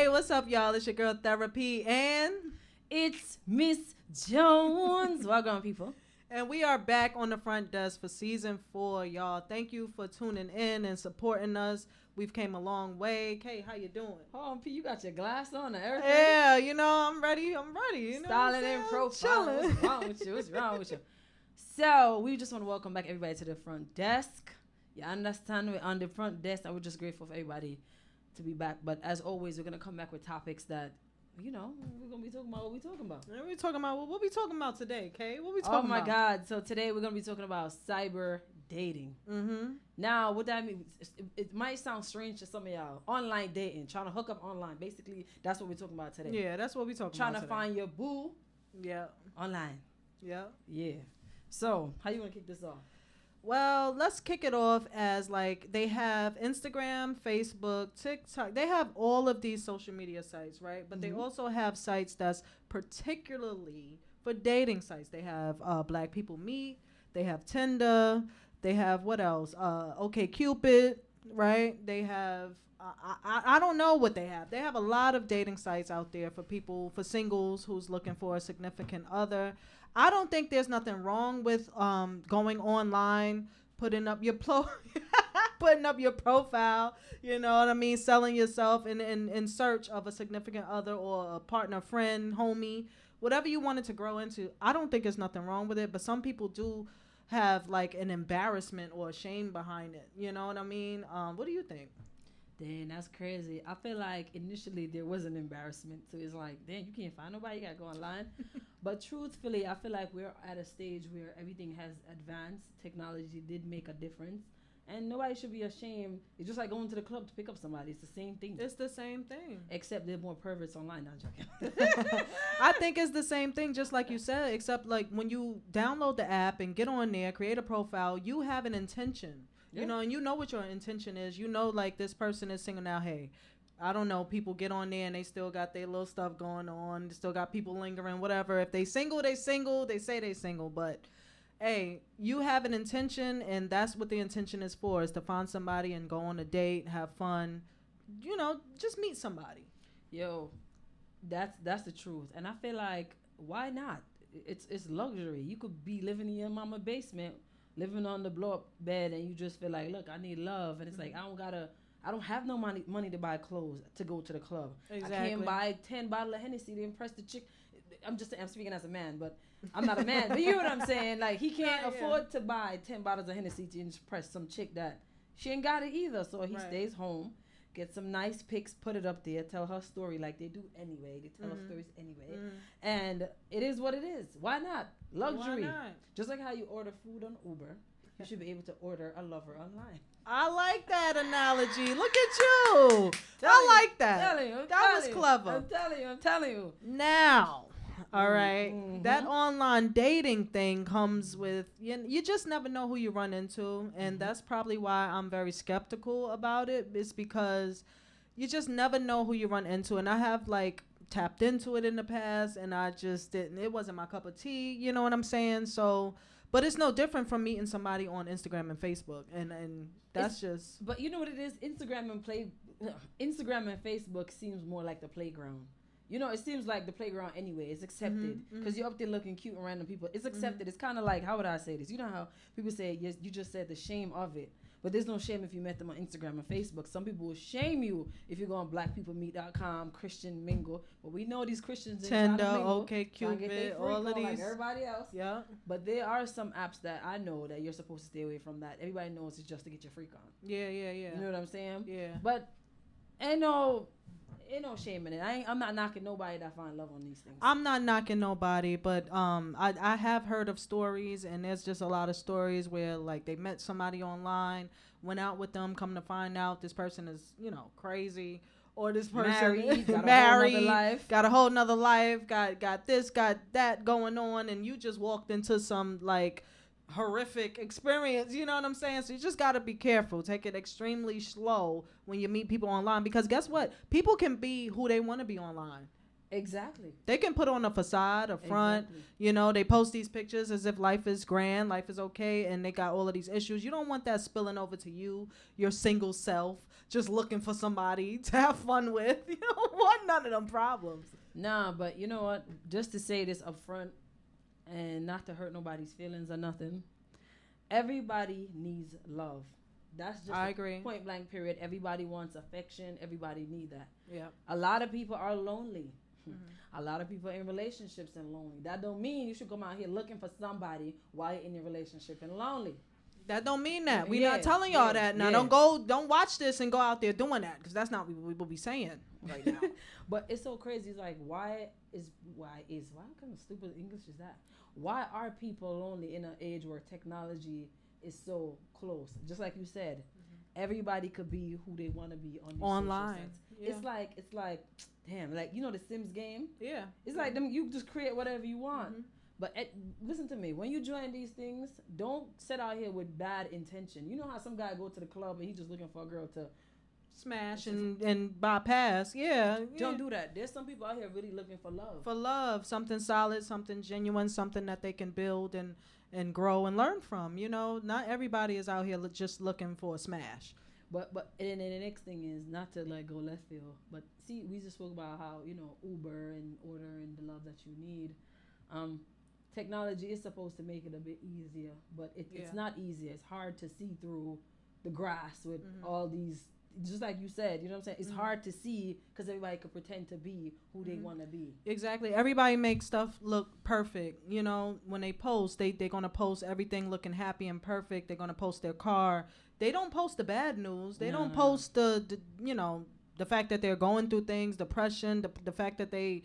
Hey, what's up, y'all? It's your girl Therapy, and It's Miss Jones. Welcome, people. we are back on the front desk for season 4, y'all. Thank you for tuning in and supporting us. We've came a long way. Kay, how you doing? Oh, P, you got your glass on and everything. Yeah, I'm ready. You know, Styling and profile. What's wrong with you? What's wrong with you? So we just want to welcome back everybody to the front desk. You understand? We're on the front desk, and we're just grateful for everybody to be back. But as always, we're gonna come back with topics that, we're gonna be talking about what we're talking about. And we talking about what we talking about today, Kay? What we talking about? Oh my God! So today we're gonna be talking about cyber dating. Mm-hmm. Now, what that means, it might sound strange to some of y'all. Online dating, trying to hook up online. Basically, that's what we're talking about today. Yeah, that's what we talking Trying about to today. find your boo Yeah. online. Yeah. Yeah. So, how you want to kick this off? Well, let's kick it off as like they have Instagram, Facebook, TikTok. They have all of these social media sites, right? But they also have sites that's particularly for dating sites. They have Black People Meet. They have Tinder. They have what else? OkCupid, right? They have I don't know what they have. They have a lot of dating sites out there for people, for singles who's looking for a significant other. I don't think there's nothing wrong with going online, putting up your putting up your profile, you know what I mean, selling yourself in search of a significant other or a partner, friend, homie, whatever you wanted to grow into. I don't think there's nothing wrong with it, but some people do have like an embarrassment or a shame behind it. You know what I mean? What do you think? Dang, that's crazy. I feel like initially there was an embarrassment. So it's like, dang, you can't find nobody. You got to go online. But truthfully, I feel like we're at a stage where everything has advanced. Technology did make a difference. And nobody should be ashamed. It's just like going to the club to pick up somebody. It's the same thing. It's the same thing. Except they're more perverts online. Not joking. I think it's the same thing, just like you said, except like when you download the app and get on there, create a profile, you have an intention. Yeah. You know, and you know what your intention is. You know, like this person is singing out, hey, I don't know, people get on there and they still got their little stuff going on. They still got people lingering, whatever. If they single, they single. They say they single. But, hey, you have an intention, and that's what the intention is for, is to find somebody and go on a date, have fun. You know, just meet somebody. Yo, that's the truth. And I feel like, why not? It's luxury. You could be living in your mama basement, living on the blow up bed, and you just feel like, look, I need love. And it's like, I don't have no money to buy clothes to go to the club. Exactly. I can't buy 10 bottles of Hennessy to impress the chick. I'm speaking as a man, but I'm not a man. But you know what I'm saying? Like, he can't afford to buy 10 bottles of Hennessy to impress some chick that she ain't got it either. So he stays home, get some nice pics, put it up there, tell her story like they do anyway. They tell her stories anyway. And it is what it is. Why not? Luxury. Why not? Just like how you order food on Uber, you should be able to order a lover online. I like that analogy. Look at you. I like that. That was clever. I'm telling you. Now, all right, that online dating thing comes with, you just never know who you run into. And that's probably why I'm very skeptical about it. It's because you just never know who you run into. And I have like tapped into it in the past, and I just didn't. It wasn't my cup of tea. You know what I'm saying? So, but it's no different from meeting somebody on Instagram and Facebook, and that's just. But you know what it is? Instagram and Facebook seems more like the playground. You know, it seems like the playground anyway. It's accepted because you're up there looking cute and random people. It's accepted. It's kind of like, how would I say this? You know how people say, yes, you just said the shame of it. But there's no shame if you met them on Instagram and Facebook. Some people will shame you if you go on blackpeoplemeet.com, Christian Mingle. But we know these Christians Tinder, OkCupid, all of these. Like everybody else. Yeah. But there are some apps that I know that you're supposed to stay away from that. Everybody knows it's just to get your freak on. Yeah. You know what I'm saying? Yeah. But ain't no shame in it. I'm not knocking nobody that find love on these things. I'm not knocking nobody, but I have heard of stories, and there's just a lot of stories where like they met somebody online, went out with them, come to find out this person is, crazy, or this person married, got a whole nother life, got this, got that going on, and you just walked into some like horrific experience, you know what I'm saying? So you just got to be careful. Take it extremely slow when you meet people online, because guess what? People can be who they want to be online. Exactly. They can put on a facade, a front. Exactly. You know, they post these pictures as if life is grand, life is okay, and they got all of these issues. You don't want that spilling over to you, your single self, just looking for somebody to have fun with. You don't want none of them problems. Nah, but you know what? Just to say this up front and not to hurt nobody's feelings or nothing, everybody needs love. That's just I agree. point blank period. Everybody wants affection. Everybody need that. Yeah. A lot of people are lonely. Mm-hmm. A lot of people are in relationships and lonely. That don't mean you should come out here looking for somebody while you're in your relationship and lonely. That don't mean that. We're Yeah, not telling y'all yeah, that. Now, yeah. don't watch this and go out there doing that, because that's not what we will be saying right now. But it's so crazy. It's like, why kind of stupid English is that? Why are people lonely in an age where technology is so close? Just like you said, everybody could be who they want to be on these Online. social sites. Yeah. It's like, damn, like, you know the Sims game? Yeah. It's like them. You just create whatever you want. Mm-hmm. But listen to me. When you join these things, don't set out here with bad intention. You know how some guy go to the club and he's just looking for a girl to Smash and bypass. Yeah. Don't do that. There's some people out here really looking for love. For love, something solid, something genuine, something that they can build and grow and learn from. You know, not everybody is out here just looking for a smash. But and then the next thing is not to like go left field. But see, we just spoke about how, you know, Uber and order and the love that you need. Technology is supposed to make it a bit easier, but it's not easy. It's hard to see through the grass with all these. Just like you said, you know what I'm saying? It's hard to see because everybody could pretend to be who they want to be. Exactly. Everybody makes stuff look perfect. You know, when they post, they're going to post everything looking happy and perfect. They're going to post their car. They don't post the bad news. They don't post the, you know, the fact that they're going through things, depression, the fact that they,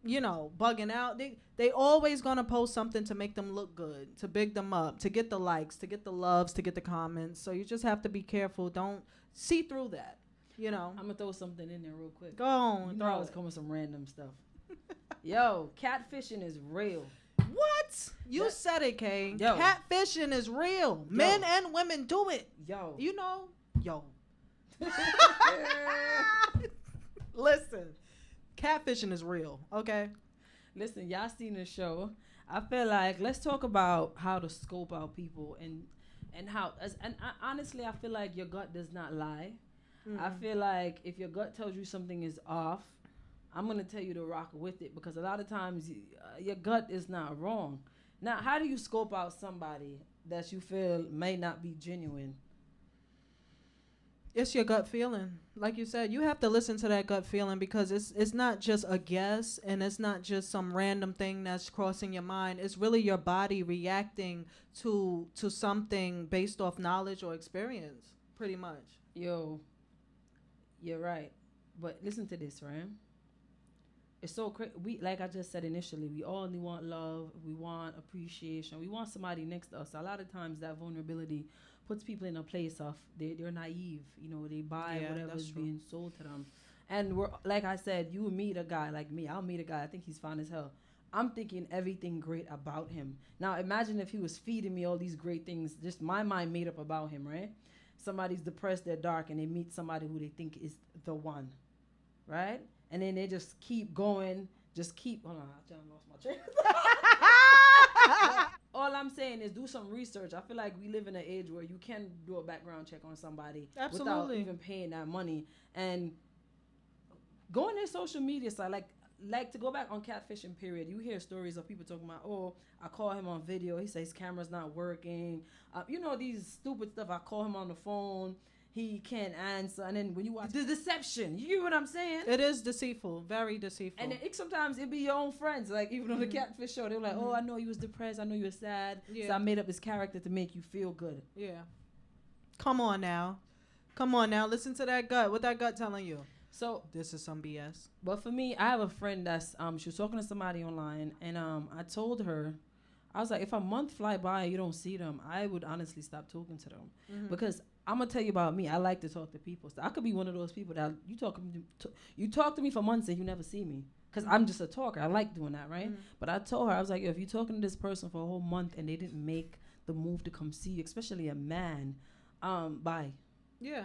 you know, bugging out. They always going to post something to make them look good, to big them up, to get the likes, to get the loves, to get the comments. So you just have to be careful. Don't see through that, you know. I'm going to throw something in there real quick. Go on. You know I was coming with some random stuff. Yo, catfishing is real. What? You said it, Kay. Yo. Catfishing is real. Men and women do it. Yo. You know? Yo. Listen. Catfishing is real, okay? Listen, y'all seen the show. I feel like let's talk about how to scope out people and how honestly I feel like your gut does not lie. I feel like if your gut tells you something is off, I'm going to tell you to rock with it, because a lot of times your gut is not wrong. Now, how do you scope out somebody that you feel may not be genuine? It's your gut feeling. Like you said, you have to listen to that gut feeling, because it's not just a guess, and it's not just some random thing that's crossing your mind. It's really your body reacting to something based off knowledge or experience, pretty much. Yo, you're right. But listen to this, right? It's so crazy. We, like I just said initially, we all want love. We want appreciation. We want somebody next to us. A lot of times that vulnerability puts people in a place of they're naive. You know, they buy whatever's being sold to them. And we're, like I said, you meet a guy like me. I'll meet a guy. I think he's fine as hell. I'm thinking everything great about him. Now, imagine if he was feeding me all these great things, just my mind made up about him, right? Somebody's depressed, they're dark, and they meet somebody who they think is the one, right? And then they just keep going, hold on, I just lost my train. All I'm saying is do some research. I feel like we live in an age where you can do a background check on somebody without even paying that money. And go on their social media site, like to go back on catfishing period, you hear stories of people talking about, oh, I call him on video, he says his camera's not working. You know, these stupid stuff. I call him on the phone, he can't answer. And then when you watch the deception, you hear what I'm saying? It is deceitful, very deceitful. And sometimes it be your own friends. Like, even on the catfish show, they're like, oh, I know you was depressed, I know you was sad, so I made up this character to make you feel good. Yeah. Come on now, listen to that gut. What that gut telling you? So this is some BS. But for me, I have a friend that's she was talking to somebody online, and I told her, I was like, if a month fly by and you don't see them, I would honestly stop talking to them, because I'm gonna tell you about me. I like to talk to people. So I could be one of those people that you talk to me for months and you never see me, because I'm just a talker. I like doing that, right? But I told her, I was like, if you're talking to this person for a whole month and they didn't make the move to come see you, especially a man, bye. Yeah.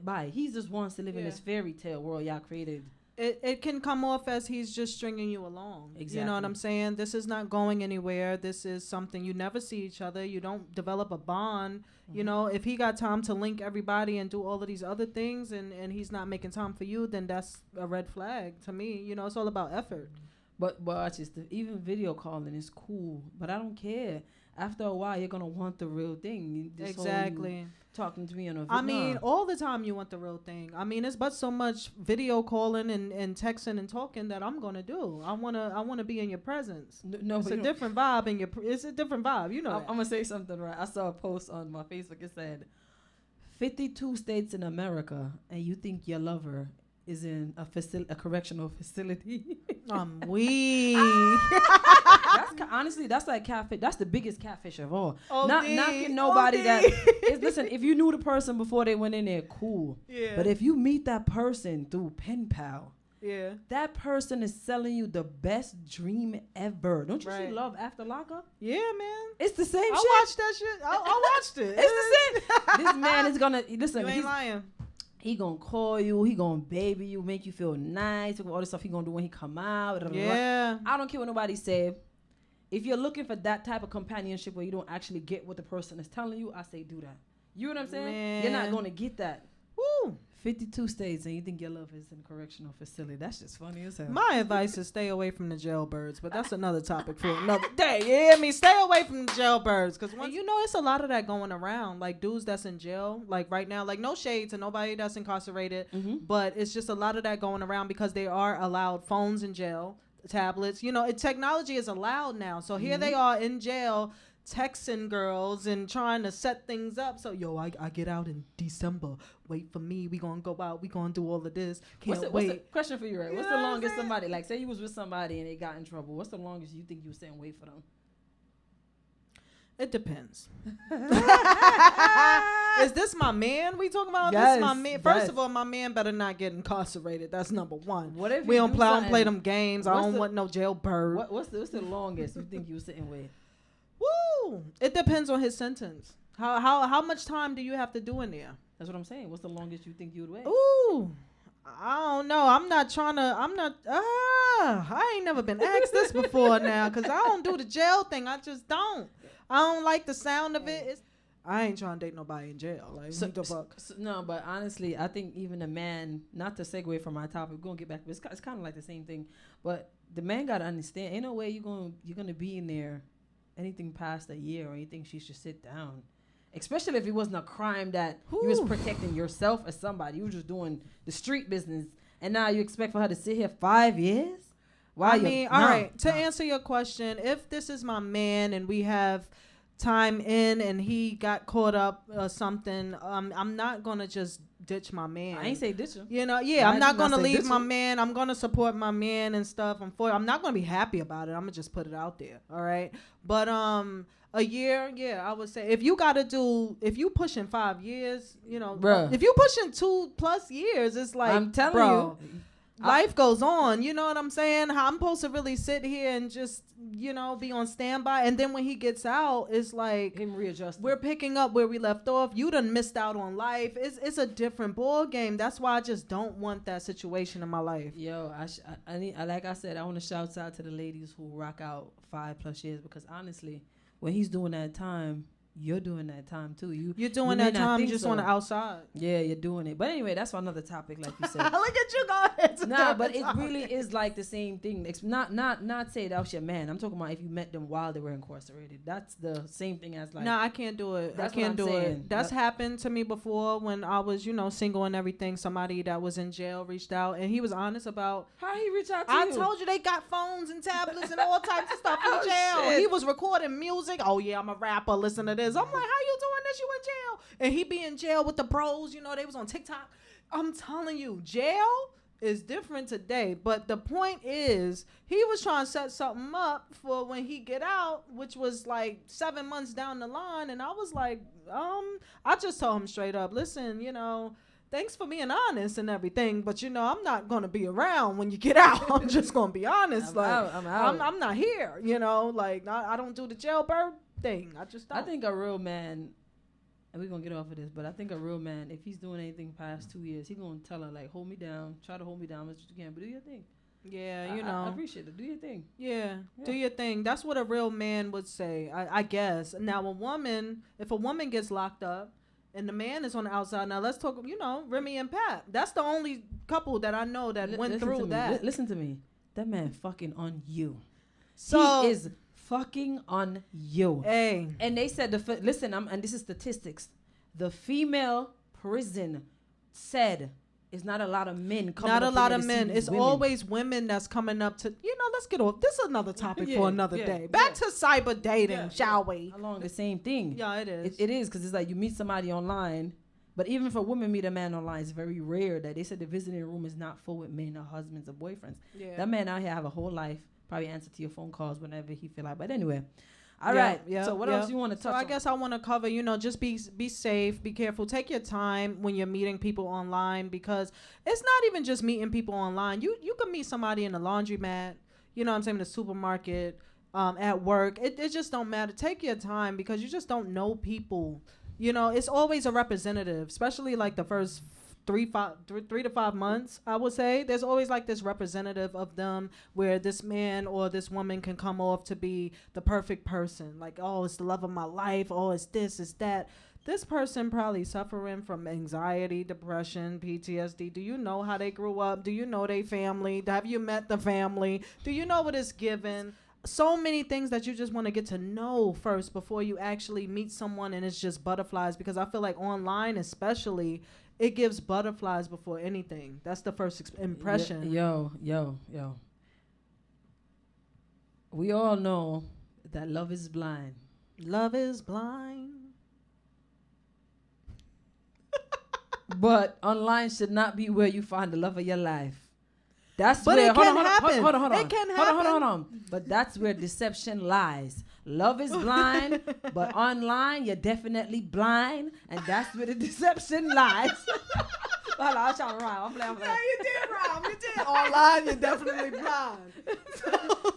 Bye. He just wants to live in this fairy tale world y'all created. it can come off as he's just stringing you along. Exactly. You know what I'm saying? This is not going anywhere. This is something you never see each other. You don't develop a bond. You know, if he got time to link everybody and do all of these other things and he's not making time for you, then that's a red flag to me. You know, it's all about effort. But watch this. Even video calling is cool, but I don't care. After a while, you're gonna want the real thing. This whole Exactly. talking to me on a I mean, all the time you want the real thing. I mean, it's but so much video calling and texting and talking that I'm gonna do. I wanna be in your presence. No, It's but a different vibe in your. It's a different vibe. You know. I'm gonna say something, right? I saw a post on my Facebook. It said, 52 states in America, and you think your lover is in a correctional facility. I'm weak. Honestly, that's like catfish. That's the biggest catfish of all. OD, Not knocking nobody OD. that is. Listen, if you knew the person before they went in there, cool. Yeah. But if you meet that person through pen pal, Yeah. that person is selling you the best dream ever. Don't you see Right. Love After Lockup? Yeah, man. It's the same I shit. watched that shit. I watched it. It's the same. This man is gonna listen. You ain't lying. He gonna call you. He gonna baby you, make you feel nice. All the stuff he gonna do when he come out. Blah, blah, blah. Yeah. I don't care what nobody say. If you're looking for that type of companionship where you don't actually get what the person is telling you, I say do that. You know what I'm saying? You're not Man. gonna get that. Woo. 52 states and you think your love is in a correctional facility. That's just funny as hell. My advice is stay away from the jailbirds, but that's another topic for another day. You hear me? Stay away from the jailbirds, because you know it's a lot of that going around. Like dudes that's in jail, like right now, like no shade to nobody that's incarcerated, but it's just a lot of that going around because they are allowed phones in jail, tablets. You know, technology is allowed now. So here they are in jail texting girls and trying to set things up. So I get out in December. Wait for me. We gonna go out. We gonna do all of this. Can't What's wait. the question for you, right? You What's know the what I'm longest saying? somebody, like say you was with somebody and they got in trouble, what's the longest you think you sit and wait for them? It depends. Is this my man we talking about? Yes, This my man. First yes. of all, my man better not get incarcerated. That's number one. What if We you don't do play something- them games. I What's don't the- want no jailbird. What's the longest you think you was sitting with? Woo! It depends on his sentence. How much time do you have to do in there? That's what I'm saying. What's the longest you think you would wait? Ooh, I don't know. I'm not trying to. I'm not. I ain't never been asked this before now, because I don't do the jail thing. I just don't. I don't like the sound of it. I ain't trying to date nobody in jail. Like, what the fuck? No, but honestly, I think even a man, not to segue from my topic, we're gonna get back, but it's kind of like the same thing. But the man gotta understand, ain't no way you're gonna be in there anything past a year or anything. She should sit down, especially if it wasn't a crime that you was protecting yourself as somebody. You were just doing the street business, and now you expect for her to sit here 5 years. I mean, all right. To answer your question, if this is my man and we have time in and he got caught up or something, I'm not gonna just ditch my man. I ain't say ditch him. You know, yeah, I I'm not did not gonna say leave ditch my him. man. I'm gonna support my man and stuff. I'm not gonna be happy about it. I'm gonna just put it out there. All right, but a year, yeah, I would say if you pushing 5 years, you know, Bruh. if you pushing 2+ years, it's like, I'm telling bro, you. life goes on. You know what I'm saying? How I'm supposed to really sit here and just, you know, be on standby. And then when he gets out, it's like Him readjust. we're picking up where we left off. You done missed out on life. It's a different ball game. That's why I just don't want that situation in my life. Yo, I need, like I said, I want to shout out to the ladies who rock out 5+ years, because honestly, when he's doing that time, you're doing that time too. You're doing may that not time think just so. on the outside. Yeah, you're doing it. But anyway, that's for another topic, like you said. Look at you going. Nah, but it really is like the same thing. It's not say that was your man. I'm talking about if you met them while they were incarcerated. That's the same thing as like. No, I can't do it. That's I can't what I'm do saying. it. That's happened to me before when I was, you know, single and everything. Somebody that was in jail reached out and he was honest about. How he reach out to I you? told you they got phones and tablets and all types of stuff in Oh, jail. shit. He was recording music. Oh yeah, I'm a rapper. Listen to this. I'm like, how you doing this? You in jail? And he be in jail with the bros. You know, they was on TikTok. I'm telling you, jail is different today. But the point is, he was trying to set something up for when he get out, which was like 7 months down the line. And I was like, I just told him straight up, listen, you know, thanks for being honest and everything, but you know, I'm not gonna be around when you get out. I'm just gonna be honest. I'm out. I'm not here. You know, like I don't do the jailbird thing. I just don't. I think a real man and we're gonna get off of this, but I think a real man, if he's doing anything past 2 years, he gonna tell her like, hold me down, try to hold me down as much as you can, but do your thing. Yeah, I appreciate it. Do your thing. Yeah, do your thing. That's what a real man would say, I guess. Now, if a woman gets locked up and the man is on the outside, now let's talk, Remy and Pat. That's the only couple that I know that went through that. Listen to me. That man fucking on you. So he is fucking on you. Hey. And they said, and this is statistics. The female prison said, it's not a lot of men coming up. Not a lot of men. It's women. always women that's coming up to, let's get off. This is another topic for another day. Back to cyber dating, shall we? Along the same thing. Yeah, it is. It is, because it's like you meet somebody online, but even for women meet a man online, it's very rare that they said the visiting room is not full with men or husbands or boyfriends. Yeah. That man out here have a whole life, probably answer to your phone calls whenever he feel like. But anyway. All right. So what else you want to touch on? I guess I want to cover, just be safe, be careful. Take your time when you're meeting people online, because it's not even just meeting people online. You can meet somebody in the laundromat, in the supermarket, at work. It just don't matter. Take your time, because you just don't know people. It's always a representative, especially like the first 3 to 5 months, I would say. There's always like this representative of them where this man or this woman can come off to be the perfect person. Like, oh, it's the love of my life. Oh, it's this, it's that. This person probably suffering from anxiety, depression, PTSD. Do you know how they grew up? Do you know their family? Have you met the family? Do you know what it's given? So many things that you just want to get to know first before you actually meet someone, and it's just butterflies, because I feel like online especially, it gives butterflies before anything. That's the first impression. Yo. We all know that love is blind. Love is blind. But online should not be where you find the love of your life. That's but where it can happen. Hold on. It can happen. Hold on. But that's where deception lies. Love is blind, but online you're definitely blind, and that's where the deception lies. Hold on, I'm trying to rhyme. I'm playing. Yeah, you did rhyme. You did. Online you're definitely blind.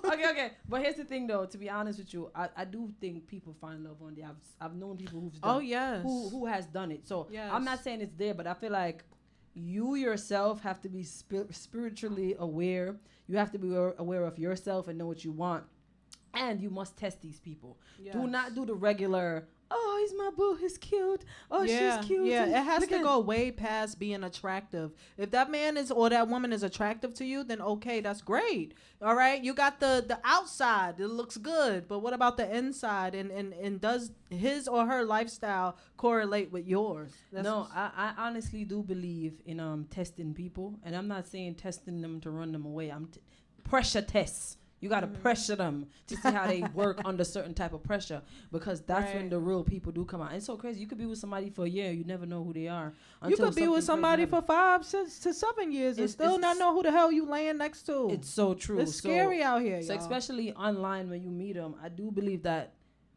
Okay. But here's the thing, though. To be honest with you, I do think people find love on there. I've known people who've done. Oh yes. Who has done it? So yes. I'm not saying it's there, but I feel like you yourself have to be spiritually aware. You have to be aware of yourself and know what you want. And you must test these people. Yes. Do not do the regular, oh, he's my boo, he's cute. Oh, she's cute. Yeah, it has to go way past being attractive. If that man is or that woman is attractive to you, then okay, that's great. All right, you got the outside, it looks good. But what about the inside? And does his or her lifestyle correlate with yours? I honestly do believe in testing people. And I'm not saying testing them to run them away. Pressure tests. You got to pressure them to see how they work under certain type of pressure, because that's when the real people do come out. It's so crazy. You could be with somebody for a year. You never know who they are. You could be with somebody for 5 to 7 years and still not know who the hell you laying next to. It's so true. It's scary out here, So y'all. especially online when you meet them, I do believe that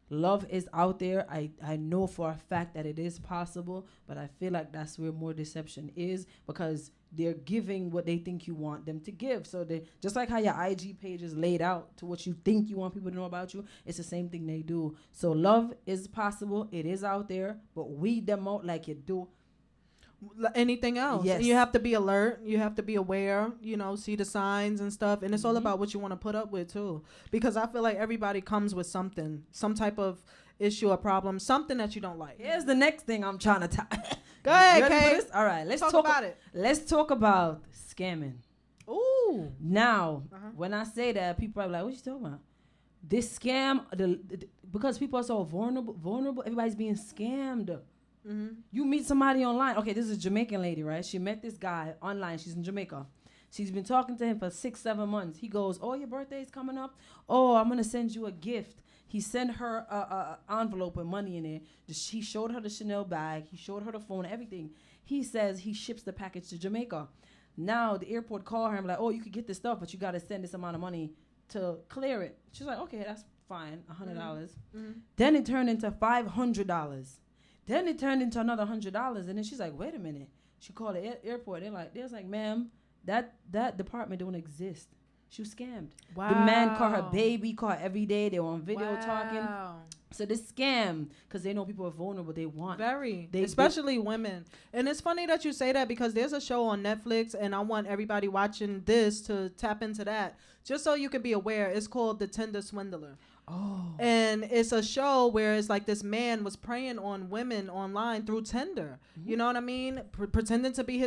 love is out there. I know for a fact that it is possible, but I feel like that's where more deception is, because they're giving what they think you want them to give. So they just like how your IG page is laid out to what you think you want people to know about you, it's the same thing they do. So love is possible. It is out there, but weed them out like you do anything else. Yes. You have to be alert. You have to be aware, see the signs and stuff. And it's all about what you want to put up with too. Because I feel like everybody comes with something, some type of issue or problem, something that you don't like. Here's the next thing I'm trying to Go ahead, Kay. All right, let's talk about it. Let's talk about scamming. Ooh. Now, when I say that, people are like, what you talking about? This scam, because people are so vulnerable, everybody's being scammed. Mm-hmm. You meet somebody online. Okay, this is a Jamaican lady, right? She met this guy online. She's in Jamaica. She's been talking to him for 6-7 months. He goes, oh, your birthday's coming up. Oh, I'm going to send you a gift. He sent her a envelope with money in it. He showed her the Chanel bag. He showed her the phone, everything. He says he ships the package to Jamaica. Now the airport called her and like, oh, you could get this stuff, but you got to send this amount of money to clear it. She's like, okay, that's fine, $100. Mm-hmm. Then it turned into $500. Then it turned into another $100. And then she's like, wait a minute. She called the airport. They're like, ma'am, that department don't exist. She was scammed. Wow. The man called her baby, called her every day. They were on video talking. So this scam, because they know people are vulnerable, they want especially women. And it's funny that you say that because there's a show on Netflix, and I want everybody watching this to tap into that, just so you can be aware. It's called The Tinder Swindler. Oh. And it's a show where it's like this man was preying on women online through Tinder. You know what I mean? Pretending to be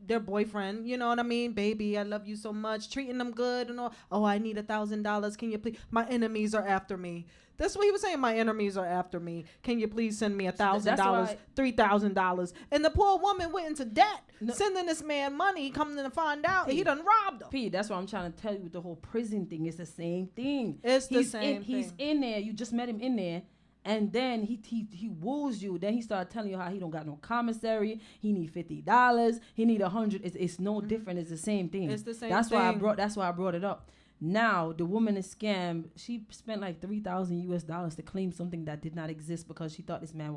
their boyfriend. You know what I mean? Baby, I love you so much. Treating them good and all. Oh, I need $1,000. Can you please? My enemies are after me. That's what he was saying. My enemies are after me. Can you please send me $1,000, $3,000? And the poor woman went into debt, sending this man money. Coming to find out, he done robbed her. P, that's what I'm trying to tell you. The whole prison thing is the same thing. It's the same thing. He's in there. You just met him in there. And then he woos you. Then he started telling you how he don't got no commissary. He need $50. He need $100. It's no different. It's the same thing. It's the same that's thing. That's why I brought it up. Now the woman is scammed. She spent like $3,000 to claim something that did not exist because she thought this man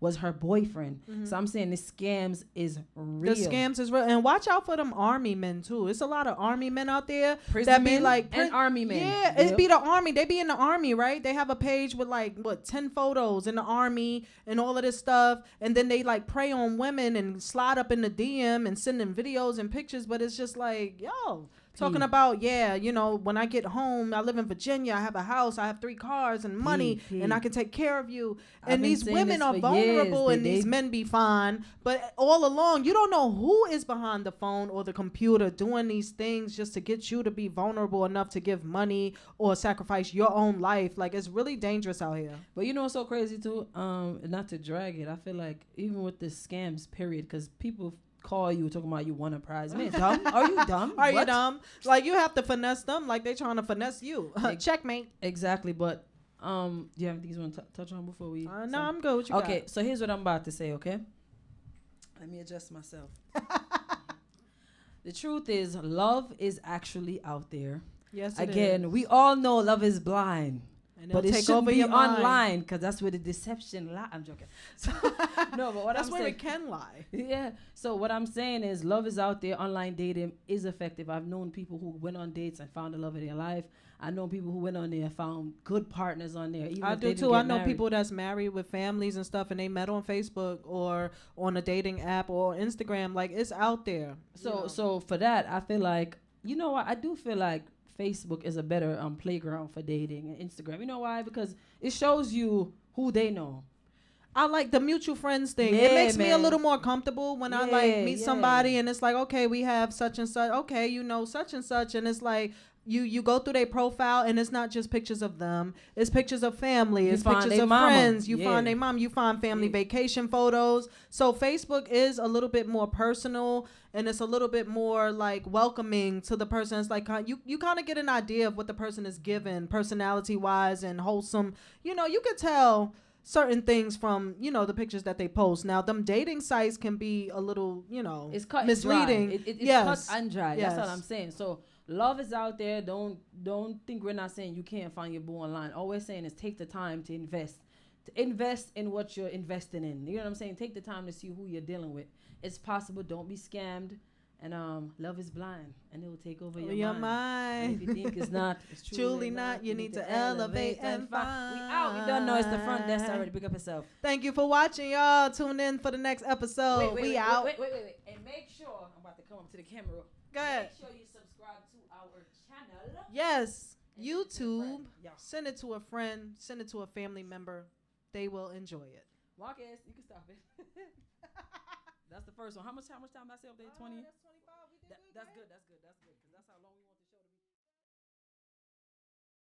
was her boyfriend. So I'm saying this scams is real. The scams is real, and watch out for them army men too. It's a lot of army men out there Prison that be men like and army men. Yeah, it be the army. They be in the army, right? They have a page with like 10 photos in the army and all of this stuff, and then they like prey on women and slide up in the DM and send them videos and pictures. But it's just like, yo. Talking about, when I get home, I live in Virginia, I have a house, I have 3 cars and money, and I can take care of you. And these women are vulnerable and these men be fine. But all along, you don't know who is behind the phone or the computer doing these things just to get you to be vulnerable enough to give money or sacrifice your own life. Like, it's really dangerous out here. But you know what's so crazy, too? Not to drag it, I feel like even with the scams, period, because people call you talking about you won a prize. Man, dumb? Are you dumb? Are you dumb? Like, you have to finesse them like they trying to finesse you. Checkmate. Exactly. But do you have anything you want to touch on before we? No, I'm good. What you okay, got? So here's what I'm about to say, okay? Let me adjust myself. The truth is, love is actually out there. Yes, Again, we all know love is blind. But it should be online because that's where the deception lies. I'm joking. So, no, but that's where it can lie. Yeah. So what I'm saying is love is out there. Online dating is effective. I've known people who went on dates and found the love of their life. I know people who went on there and found good partners on there. Even I do too. I know people that's married with families and stuff, and they met on Facebook or on a dating app or Instagram. Like, it's out there. So for that, I feel like, you know what? I do feel like Facebook is a better playground for dating, and Instagram. You know why? Because it shows you who they know. I like the mutual friends thing. It makes me a little more comfortable when I like meet somebody and it's like, okay, we have such and such. Okay, you know such and such, and it's like you go through their profile and it's not just pictures of them. It's pictures of family. It's pictures of friends. You find their mom. You find family vacation photos. So Facebook is a little bit more personal and it's a little bit more like welcoming to the person. It's like you kind of get an idea of what the person is given personality wise and wholesome. You know, you could tell certain things from, the pictures that they post. Now, them dating sites can be a little, it's cut misleading. It's cut and dry. Yes. That's what I'm saying. So love is out there. Don't think we're not saying you can't find your boo online. All we're saying is take the time to invest. To invest in what you're investing in. You know what I'm saying? Take the time to see who you're dealing with. It's possible. Don't be scammed. And love is blind, and it will take over your mind. And if you think it's not, it's truly not. You need to elevate and find. We out. We don't know it's the front desk already. Pick up yourself. Thank you for watching, y'all. Tune in for the next episode. Wait, out. Wait. And make sure, I'm about to come up to the camera. Go ahead. Make sure you subscribe to our channel. Yes. YouTube. Send it to a friend. Send it to a family member. They will enjoy it. Marcus, you can stop it. That's the first one. How much time I say up there? 20? That's 25. That's good. That's good. Because that's how long we